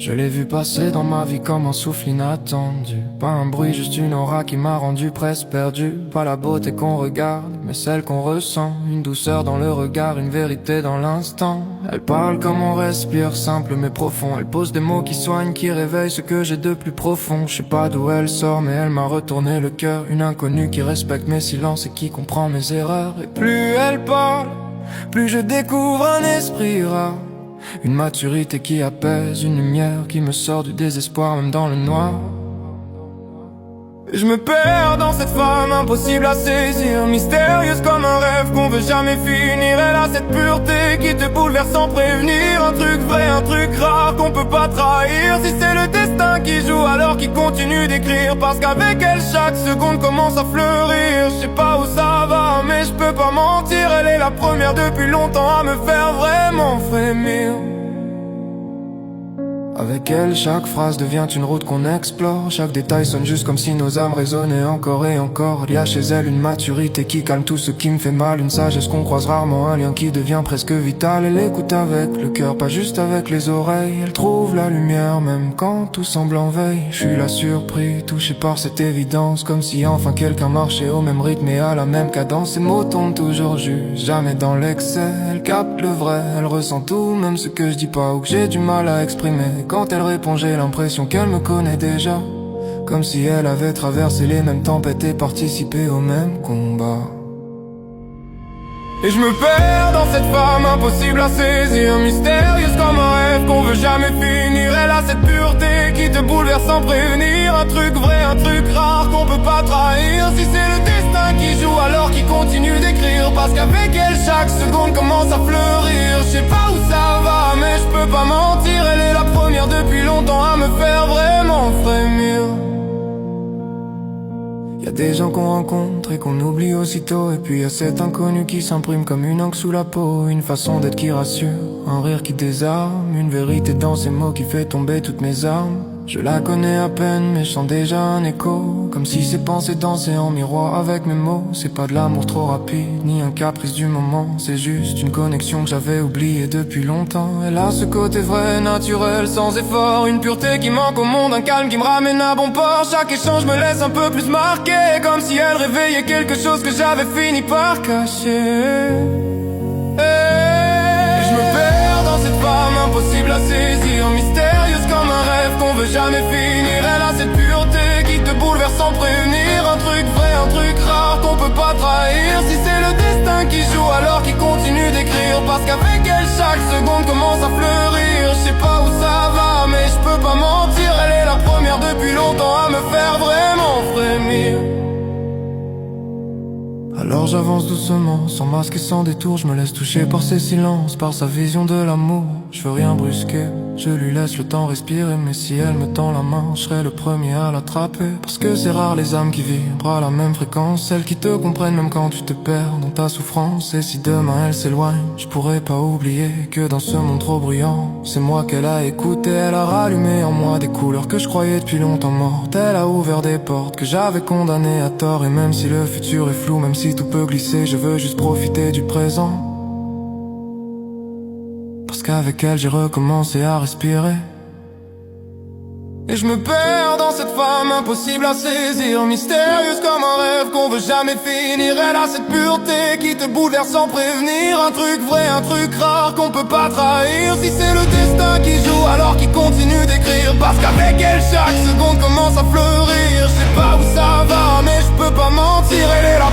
Je l'ai vu passer dans ma vie comme un souffle inattendu. Pas un bruit, juste une aura qui m'a rendu presque perdu. Pas la beauté qu'on regarde, mais celle qu'on ressent. Une douceur dans le regard, une vérité dans l'instant. Elle parle comme on respire, simple mais profond. Elle pose des mots qui soignent, qui réveillent ce que j'ai de plus profond. Je sais pas d'où elle sort, mais elle m'a retourné le cœur. Une inconnue qui respecte mes silences et qui comprend mes erreurs. Et plus elle parle, plus je découvre un esprit rare. Une maturité qui apaise, une lumière qui me sort du désespoir même dans le noir. Je me perds dans cette femme impossible à saisir, mystérieuse comme un rêve qu'on veut jamais finir. Elle a cette pureté qui te bouleverse sans prévenir. Un truc vrai, un truc rare qu'on peut pas trahir. Si c'est le destin qui joue alors qu'il continue d'écrire, parce qu'avec elle chaque seconde commence à fleurir. Je sais pas où ça va mais je peux pas mentir. Elle est la première depuis longtemps à me faire vraiment frémir. Avec elle, chaque phrase devient une route qu'on explore. Chaque détail sonne juste comme si nos âmes résonnaient encore et encore. Il y a chez elle une maturité qui calme tout ce qui me fait mal. Une sagesse qu'on croise rarement, un lien qui devient presque vital. Elle écoute avec le cœur, pas juste avec les oreilles. Elle trouve la lumière même quand tout semble en veille. Je suis là surpris, touché par cette évidence. Comme si enfin quelqu'un marchait au même rythme et à la même cadence. Ses mots tombent toujours juste, jamais dans l'excès. Elle capte le vrai, elle ressent tout, même ce que je dis pas ou que j'ai du mal à exprimer. Quand elle répond, j'ai l'impression qu'elle me connaît déjà. Comme si elle avait traversé les mêmes tempêtes et participé au même combat. Et je me perds dans cette femme impossible à saisir, mystérieuse comme un rêve qu'on veut jamais finir. Elle a cette pureté qui te bouleverse sans prévenir. Un truc vrai, un truc rare qu'on peut pas trahir. Si c'est le destin qui joue alors qu'il continue d'écrire, parce qu'avec elle chaque seconde commence à fleurir. Je sais pas où ça va mais je peux pas mentir. Elle est la première depuis longtemps à me faire vraiment frémir. Y'a des gens qu'on rencontre et qu'on oublie aussitôt. Et puis y'a cet inconnu qui s'imprime comme une encre sous la peau. Une façon d'être qui rassure, un rire qui désarme. Une vérité dans ses mots qui fait tomber toutes mes armes. Je la connais à peine mais je sens déjà un écho. Comme si ses pensées dansaient en miroir avec mes mots. C'est pas de l'amour trop rapide, ni un caprice du moment. C'est juste une connexion que j'avais oubliée depuis longtemps. Elle a ce côté vrai, naturel, sans effort. Une pureté qui manque au monde, un calme qui me ramène à bon port. Chaque échange me laisse un peu plus marqué, comme si elle réveillait quelque chose que j'avais fini par cacher. Je me perds dans cette femme impossible à saisir, mystérieuse comme un rêve qu'on veut jamais finir. Elle a cette pureté qui te bouleverse sans prévenir. Un truc vrai, un truc rare qu'on peut pas trahir. Si c'est le destin qui joue alors qu'il continue d'écrire, parce qu'avec elle chaque seconde commence à fleurir. Je sais pas où ça va mais je peux pas mentir. Elle est la première depuis longtemps à me faire vraiment frémir. Alors j'avance doucement, sans masque et sans détour. Je me laisse toucher par ses silences, par sa vision de l'amour. Je veux rien brusquer, je lui laisse le temps respirer. Mais si elle me tend la main, je serai le premier à l'attraper. Parce que c'est rare les âmes qui vibrent à la même fréquence, celles qui te comprennent même quand tu te perds dans ta souffrance. Et si demain elle s'éloigne, je pourrais pas oublier que dans ce monde trop bruyant, c'est moi qu'elle a écouté. Elle a rallumé en moi des couleurs que je croyais depuis longtemps mortes. Elle a ouvert des portes que j'avais condamnées à tort. Et même si le futur est flou, même si tout peut glisser, je veux juste profiter du présent. Parce qu'avec elle j'ai recommencé à respirer. Et je me perds dans cette femme impossible à saisir, mystérieuse comme un rêve qu'on veut jamais finir. Elle a cette pureté qui te bouleverse sans prévenir. Un truc vrai, un truc rare qu'on peut pas trahir. Si c'est le destin qui joue alors qu'il continue d'écrire, parce qu'avec elle chaque seconde commence à fleurir. Je sais pas où ça va mais je peux pas mentir. Elle est la